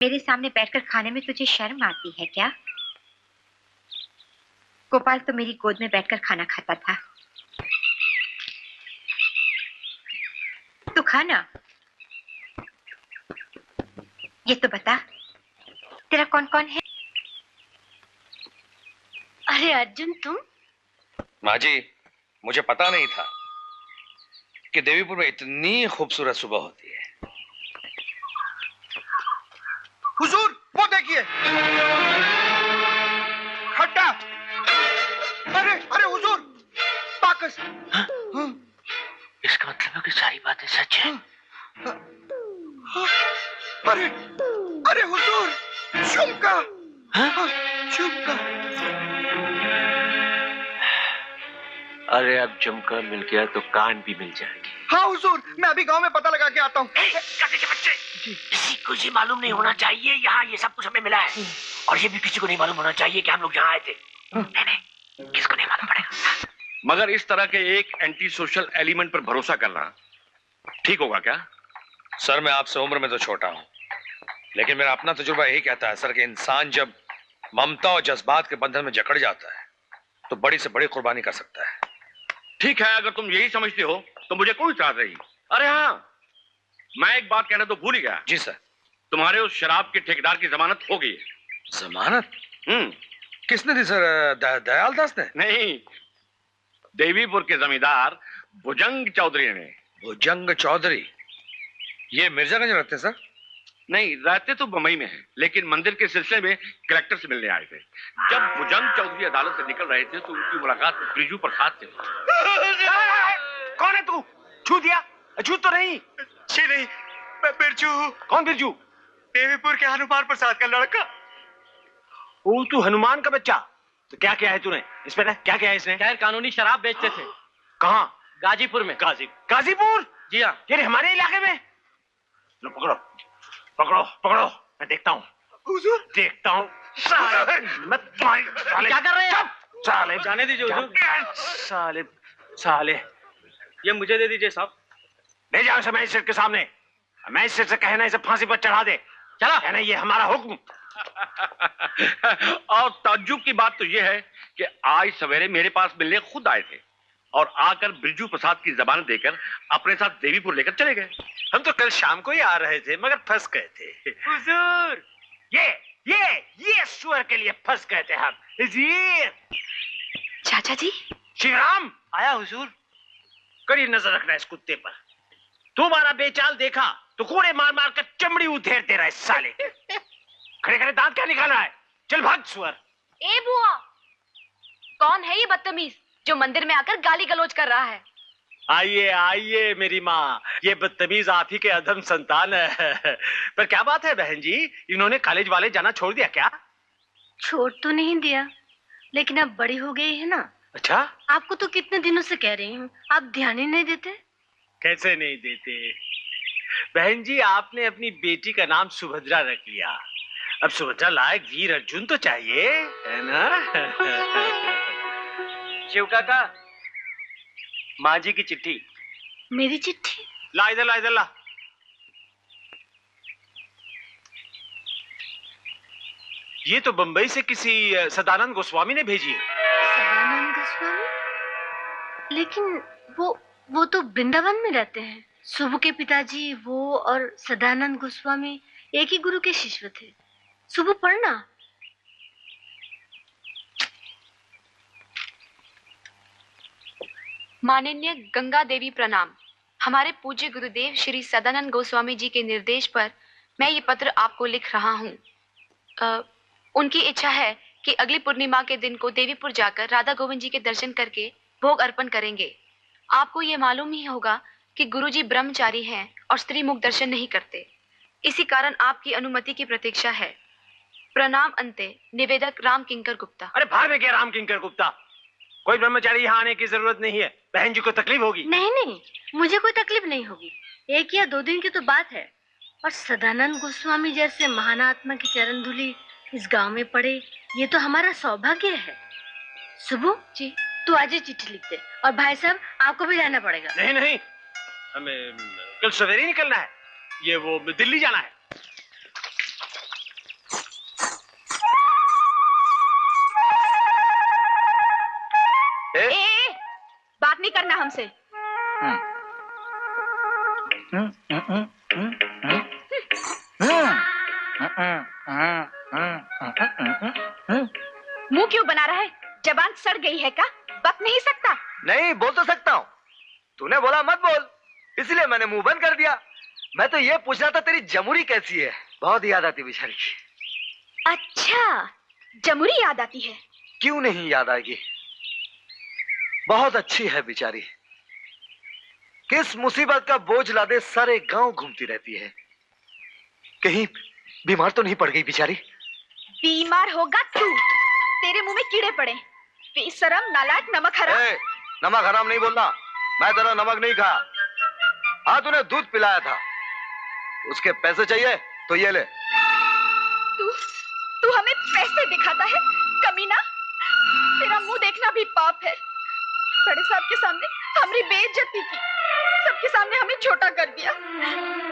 मेरे सामने बैठकर खाने में तुझे शर्म आती है क्या? गोपाल तो मेरी गोद में बैठकर खाना खाता था। तू खा ना। ये तो बता, तेरा कौन कौन है? अरे अर्जुन, तुम? माँ जी, मुझे पता नहीं था कि देवीपुर में इतनी खूबसूरत सुबह होती है। हुजूर, वो देखिए, खड्डा। अरे अरे हुजूर, बाकस। इसका मतलब है कि सारी बातें सच है। अरे अरे हुजूर, झुमका। झुमका। अरे अब झुमका मिल गया तो कान भी मिल जाएंगे। हाँ हुजूर, मैं अभी गांव में पता लगा के आता हूँ। गधे के बच्चे, किसी को ये मालूम नहीं होना चाहिए यहाँ ये सब कुछ हमें मिला है, और ये भी किसी को नहीं मालूम होना चाहिए कि हम लोग यहाँ आए थे। नहीं, किसको नहीं मालूम पड़ेगा। मगर इस तरह के एक एंटी सोशल एलिमेंट पर भरोसा करना ठीक होगा क्या? सर, मैं आपसे उम्र में तो छोटा हूँ, लेकिन मेरा अपना तजुर्बा यही कहता है सर कि इंसान जब ममता और जज्बात के बंधन में जकड़ जाता है तो बड़ी से बड़ी कुर्बानी कर सकता है। ठीक है, अगर तुम यही समझते हो तो मुझे कोई इतराज नहीं। अरे हाँ, मैं एक बात कहना तो भूल ही गया। जी सर। तुम्हारे उस शराब के ठेकेदार की जमानत हो गई है। जमानत? किसने दी सर? दयाल दास ने? नहीं, देवीपुर के जमींदार भुजंग चौधरी ने। भुजंग चौधरी? ये मिर्जागंज रहते हैं सर? नहीं, रहते तो बम्बई में हैं, लेकिन मंदिर के सिलसिले में कलेक्टर से मिलने आए थे। जब भुजंग चौधरी अदालत से निकल रहे थे तो उनकी मुलाकात बिरजू प्रसाद से हुई। कौन है तू? छू दिया? छू तो नहीं। जी नहीं, मैं बिरजू हूँ। कौन बिरजू? देवीपुर के हनुमान प्रसाद का लड़का। ओ, तू हनुमान का बच्चा। तो क्या किया है तूने? इंस्पेक्टर, क्या किया है इसने? गैर कानूनी शराब बेचते थे। कहाँ? गाजीपुर में। गाजीपुर? जी हाँ। ये हमारे इलाके में? लो पकड़ो पकड़ो पकड़ो, मैं देखता हूँ। हुजूर, देखता हूँ। मैं तुम्हारी क्या कर रहे हैं? साले जाने दीजिए हुजूर। साले साले, ये मुझे दे दीजिए साहब। ले जाओ इसे मैजिस्ट्रेट के सामने। मैजिस्ट्रेट से कहना इसे फांसी पर चढ़ा दे। चला। कहना ये हमारा हुक्म। और ताज्जुब की बात तो यह है कि आज सवेरे मेरे पास मिलने खुद आए थे और आकर बिरजू प्रसाद की जबान देकर अपने साथ देवीपुर लेकर चले गए। हम तो कल शाम को ही आ रहे थे मगर फंस गए थे। हुजूर, ये सुअर के लिए फंस गए थे हम। जी चाचा जी। श्रीराम आया हुजूर। कड़ी नजर रखना इस कुत्ते पर। तुम्हारा बेचाल देखा तो कोड़े मार मार कर चमड़ी उधेरते रहे साले। खड़े खड़े दांत क्या निकाल रहा है? चल भाग सुअर। ए बुआ, कौन है ये बदतमीज जो मंदिर में आकर गाली गलौज कर रहा है? आइए आइए मेरी माँ, ये बदतमीज आप ही के अधम संतान है। पर क्या बात है बहन जी, इन्होंने कॉलेज वाले जाना छोड़ दिया क्या? छोड़ तो नहीं दिया, लेकिन अब बड़ी हो गई है ना। अच्छा, आपको तो कितने दिनों से कह रही हूँ, आप ध्यान ही नहीं देते। कैसे नहीं देते बहन जी, आपने अपनी बेटी का नाम सुभद्रा रख लिया। अब सुभद्रा लायक वीर अर्जुन तो चाहिए, है ना? शिव काका, माँ जी की चिट्ठी। मेरी चिट्ठी? ला इधर ला इधर ला। ये तो बंबई से किसी सदानंद गोस्वामी ने भेजी है। सदानंद गोस्वामी? लेकिन वो तो वृंदावन में रहते हैं। सुबु के पिताजी वो और सदानंद गोस्वामी एक ही गुरु के शिष्य थे। सुबु पढ़ना। माननीय गंगा देवी प्रणाम। हमारे पूज्य गुरुदेव श्री सदानंद गोस्वामी जी के निर्देश पर मैं ये पत्र आपको लिख रहा हूँ। उनकी इच्छा है कि अगली पूर्णिमा के दिन को देवीपुर जाकर राधा गोविंद जी के दर्शन करके भोग अर्पण करेंगे। आपको ये मालूम ही होगा कि गुरुजी ब्रह्मचारी हैं और स्त्री मुख दर्शन नहीं करते। इसी कारण आपकी अनुमति की प्रतीक्षा है। प्रणाम अंते, निवेदक राम किंकर गुप्ता। अरे भाग में क्या राम किंकर गुप्ता, कोई ब्रह्मचारी यहाँ आने की जरूरत नहीं है। बहन जी को तकलीफ होगी। नहीं नहीं, मुझे कोई तकलीफ नहीं होगी। 1 या 2 दिन की तो बात है। और सदानंद गोस्वामी जैसे महान आत्मा की चरण धूलि इस गांव में पड़े, ये तो हमारा सौभाग्य है। सुबह जी, तू आज ही चिट्ठी लिख दे। और भाई साहब, आपको भी रहना पड़ेगा। नहीं नहीं, हमें कल सवेरे निकलना है। ये वो दिल्ली जाना है। करना हमसे। मुंह क्यों बना रहा है? जबान सड़ गई है क्या? बक नहीं सकता? नहीं, बोल तो सकता हूँ। तूने बोला मत बोल, इसलिए मैंने मुंह बंद कर दिया। मैं तो ये पूछ रहा था तेरी जमुरी कैसी है? बहुत याद आती बेचारी की। अच्छा, जमुरी याद आती है? क्यों नहीं याद आएगी? बहुत अच्छी है बेचारी। किस मुसीबत का बोझ लादे सारे गांव घूमती रहती है। कहीं बीमार तो नहीं पड़ गई बेचारी? बीमार होगा तू। तेरे मुंह में कीड़े पड़े। बेशरम, नालायक, नमक हराम। नमक हराम नहीं बोलना। मैं तेरा नमक नहीं खा। हाँ, तूने दूध पिलाया था। उसके पैसे चाहिए तो ये ले। तू हमें पैसे दिखाता है, कमीना। तेरा मुंह देखना भी पाप है। बड़े साहब के सामने हमारी बेइज्जती की, सबके सामने हमें छोटा कर दिया।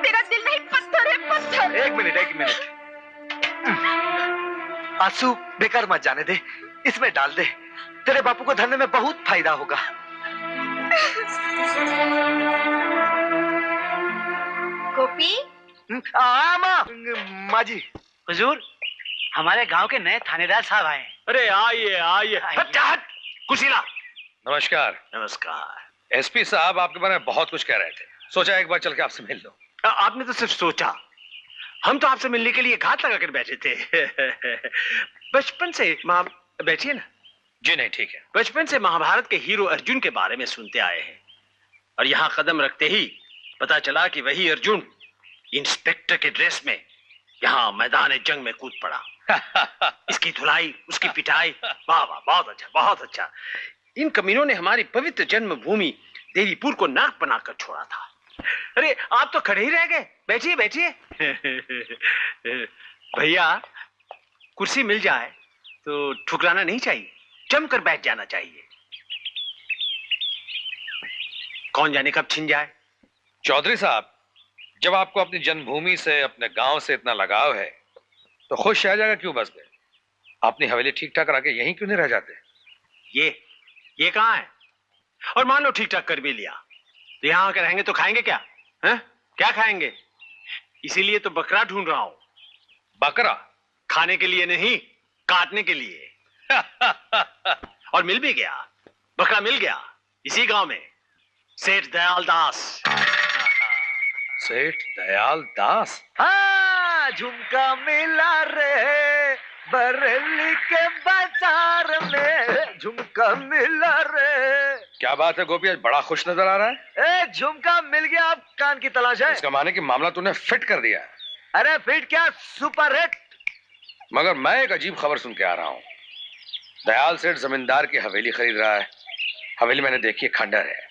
तेरा दिल नहीं, पत्थर है, पत्थर। एक मिनट। आंसू बेकार मत जाने दे, इसमें डाल दे। तेरे बापू को धरने में बहुत फायदा होगा। गोपी। माँ जी। हुजूर, हमारे गांव के नए थानेदार साहब आए हैं। अरे आइए। हट कुशीला। नमस्कार। नमस्कार। एसपी साहब आपके बारे में बहुत कुछ कह रहे थे, सोचा एक बार चल के आपसे मिल लो। आपने तो सिर्फ सोचा, हम तो आपसे मिलने के लिए घात लगा कर बैठे थे। बचपन से बैठिए ना। जी नहीं, ठीक है। बचपन से महाभारत के हीरो अर्जुन के बारे में सुनते आए हैं, और यहाँ कदम रखते ही पता चला कि वही अर्जुन इंस्पेक्टर के ड्रेस में यहाँ मैदान जंग में कूद पड़ा। इसकी धुलाई, उसकी पिटाई, वाह वाह, बहुत अच्छा। इन कमीनों ने हमारी पवित्र जन्मभूमि देवीपुर को नाक बनाकर छोड़ा था। अरे आप तो खड़े ही रह गए। बैठिए। भैया, कुर्सी मिल जाए तो ठुकराना नहीं चाहिए, जमकर बैठ जाना चाहिए। कौन जाने कब छिन जाए। चौधरी साहब, जब आपको अपनी जन्मभूमि से, अपने गांव से इतना लगाव है तो खुश रह जाएगा क्यों बस गए? अपनी हवेली ठीक ठाक रख के यहीं क्यों नहीं रह जाते? ये कहाँ है? और मान लो ठीक ठाक कर भी लिया तो यहाँ आकर रहेंगे तो खाएंगे क्या? क्या खाएंगे? इसीलिए तो बकरा ढूंढ रहा हूं। बकरा? खाने के लिए नहीं, काटने के लिए। और मिल भी गया, बकरा मिल गया इसी गांव में। सेठ दयाल दास। सेठ दयाल दास? हाँ, झुमका मिला रे बरेली के बाजार में, झुमका मिला रे। क्या बात है गोपी, आज बड़ा खुश नजर आ रहा है। झुमका मिल गया, अब कान की तलाश है। इसका माने कि मामला तूने फिट कर दिया है। अरे फिट क्या, सुपर हिट। मगर मैं एक अजीब खबर सुन के आ रहा हूँ। दयाल सेठ जमींदार की हवेली खरीद रहा है। हवेली मैंने देखी है, खंडर है।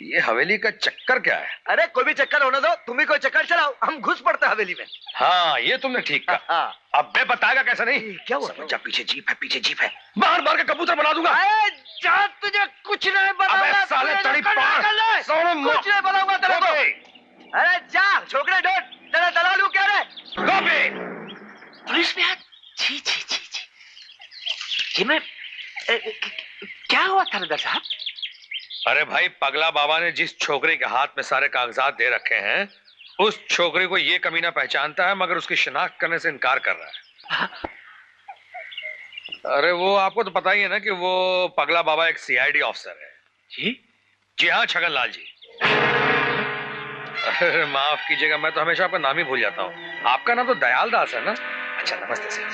ये हवेली का चक्कर क्या है? अरे कोई भी चक्कर होने दो, तुम ही कोई चक्कर चलाओ, हम घुस पड़ते हवेली में। हाँ, ये तुमने ठीक कहा। अब मैं बताएगा कैसा नहीं? क्या हुआ? समझा, पीछे जीप है। मार के कबूतर बना दूंगा। जा, तुझे कुछ नहीं बनाऊंगा। साले तड़ी कुछ नहीं बनाऊंगा तेरे को। अरे जा, छोकरे डोट, तेरा दलालू क्या रे? गोपी, पुलिस में हाथ। छी। ये मैं क्या हुआ थानेदार साहब? अरे भाई, पगला बाबा ने जिस छोकरे के हाथ में सारे कागजात दे रखे हैं, उस छोकरे को ये कमीना पहचानता है, मगर उसकी शिनाख्त करने से इनकार कर रहा है। अरे वो आपको तो पता ही है ना कि वो पगला बाबा एक सीआईडी ऑफिसर है। जी हाँ, छगन लाल जी। अरे माफ कीजिएगा, मैं तो हमेशा आपका नाम ही भूल जाता हूँ। आपका नाम तो दयाल दास है ना? अच्छा, नमस्ते सर।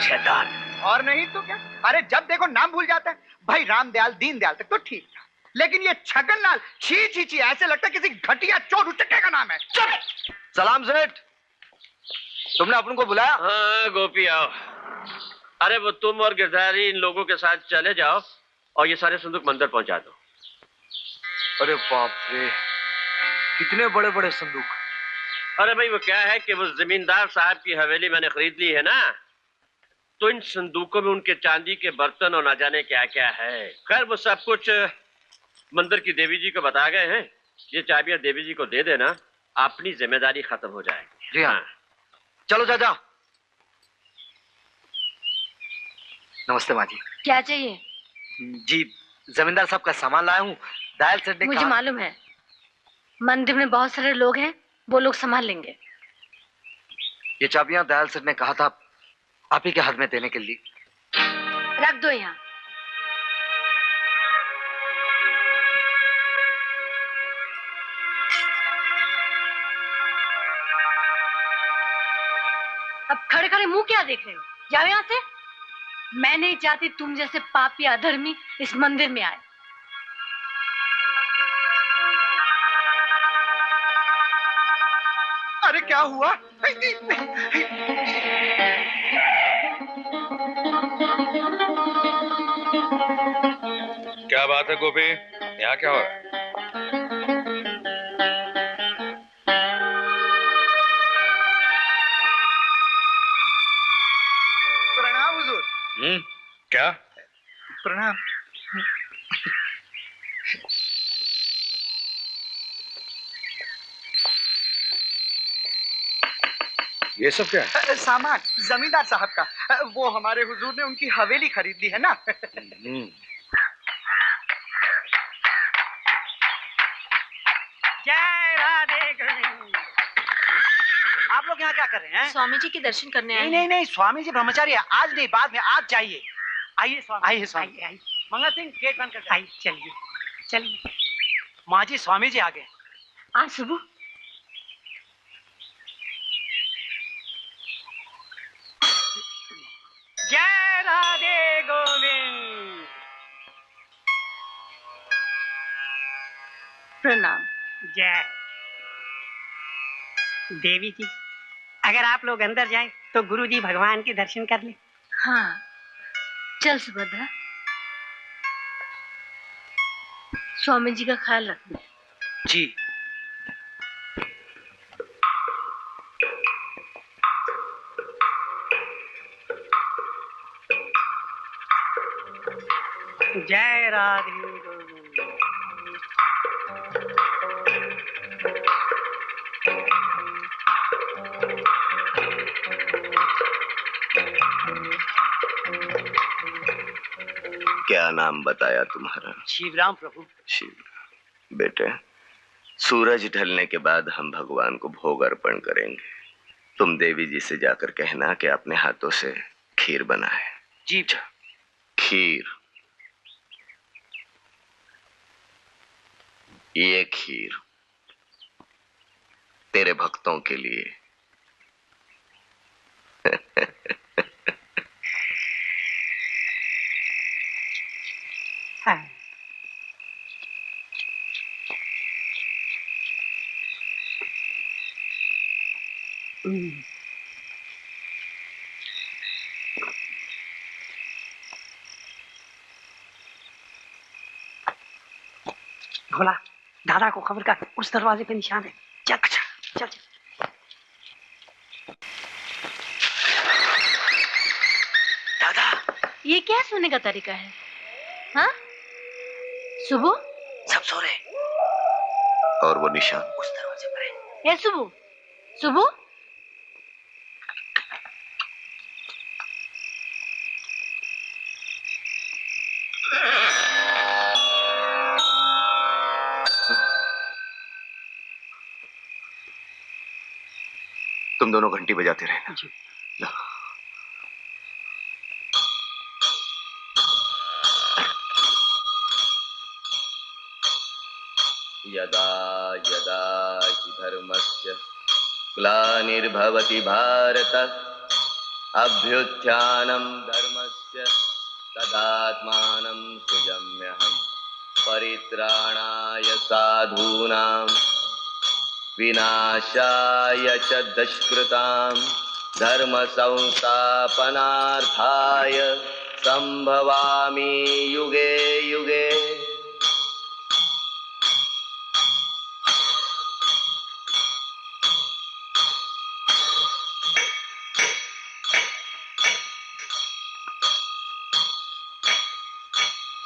शैतान। और नहीं तो क्या? अरे जब देखो नाम भूल जाता है। भाई रामदयाल, दीनदयाल तक तो ठीक था, लेकिन ये छगनलाल, छी, ऐसे लगता है किसी घटिया चोर उचक्के का नाम है। चुप। सलाम सेठ, तुमने अपन को बुलाया? हाँ गोपी, आओ। अरे वो तुम और गिरधारी इन लोगों के साथ चले जाओ और ये सारे संदूक मंदिर पहुंचा दो। अरे बाप रे, कितने बड़े बड़े संदूक। अरे भाई, वो क्या है कि वो जमींदार साहब की हवेली मैंने खरीद ली है ना, तो इन संदूकों में उनके चांदी के बर्तन और ना जाने क्या क्या है। खैर वो सब कुछ मंदिर की देवी जी को बता गए हैं। ये चाबियां देवी जी को दे देना, अपनी जिम्मेदारी खत्म हो जाएगी। जी हाँ। चलो जा। नमस्ते माँ जी। क्या चाहिए? जी जमींदार साहब का सामान लाया हूँ। दयाल सेठ ने मुझे मालूम है मंदिर में बहुत सारे लोग हैं, वो लोग संभाल लेंगे। ये चाबियां दयाल सेठ ने कहा था आप ही के हाथ में देने के लिए। रख दो यहाँ। अब खड़े खड़े मुंह क्या देख रहे हो? जाओ यहाँ से। मैं नहीं चाहती तुम जैसे पापी अधर्मी इस मंदिर में आए। अरे क्या हुआ? क्या बात है गोपी, यहाँ क्या हो रहा है? प्रणाम हुजूर। क्या? प्रणाम। ये सब क्या है? सामान जमींदार साहब का। वो हमारे हुजूर ने उनकी हवेली खरीद ली है ना। जय राधे गोविंद। आप लोग यहाँ क्या कर रहे हैं? स्वामी जी के दर्शन करने आए। नहीं नहीं, स्वामी जी ब्रह्मचारी है। आज नहीं, बाद में, आज चाहिए। आइए स्वामी, आइए स्वामी, आइए। मंगल सिंह गेट बंद कर। आइए, चलिए चलिए। माँ जी, स्वामी जी आ गए। आज सुबह जय राधे गोविंद। प्रणाम। जय देवी जी, अगर आप लोग अंदर जाएं तो गुरु जी भगवान के दर्शन कर ले। हाँ चल सुभद्रा, स्वामी जी का ख्याल रखना। जी। जय राधे गोविंद। क्या नाम बताया तुम्हारा? शिवराम प्रभु। शिव। बेटे, सूरज ढलने के बाद हम भगवान को भोग अर्पण करेंगे। तुम देवी जी से जाकर कहना कि अपने हाथों से खीर बनाए। जी। खीर, ये खीर तेरे भक्तों के लिए। हाँ। भोला, दादा को खबर कर, उस दरवाजे पे निशान है। चल। अच्छा चल। दादा, ये क्या सोने का तरीका है? हाँ सुबह? सब सो रहे। और वो निशान उस दरवाजे पर है। ए सुबह, सुबह, तुम दोनों घंटी बजाते रहना। यदा यदा हि धर्मस्य ग्लानिर्भवति भारत अभ्युत्थानं धर्मस्य तदात्मानं सृजाम्यहम् परित्राणाय साधूनां विनाशाय च दुष्कृतां धर्म संस्थापनार्थाय संभवामि युगे युगे।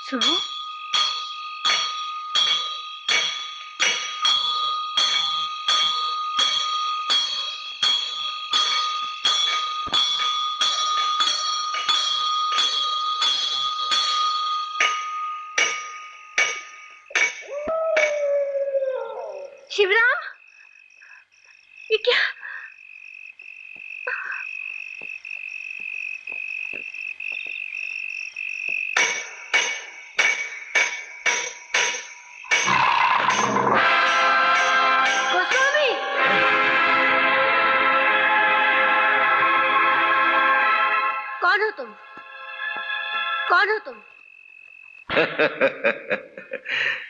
सुबह, ये क्या? गोस्वामी! कौन हो तुम? कौन हो तुम?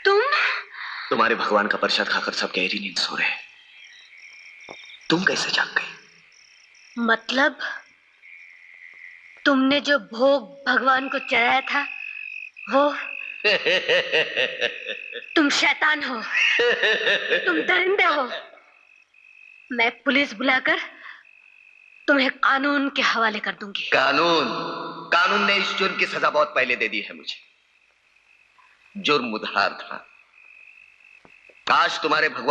तुम? तुम्हारे भगवान का प्रसाद खाकर सब गहरी नींद सो रहे हैं। तुम कैसे जाग गई? मतलब तुमने जो भोग भगवान को चढ़ाया था वो तुम शैतान हो, तुम दरिंदे हो। मैं पुलिस बुलाकर तुम्हें कानून के हवाले कर दूंगी। कानून ने इस जुर्म की सजा बहुत पहले दे दी है मुझे। जुर्म उधार था। काश तुम्हारे भगवान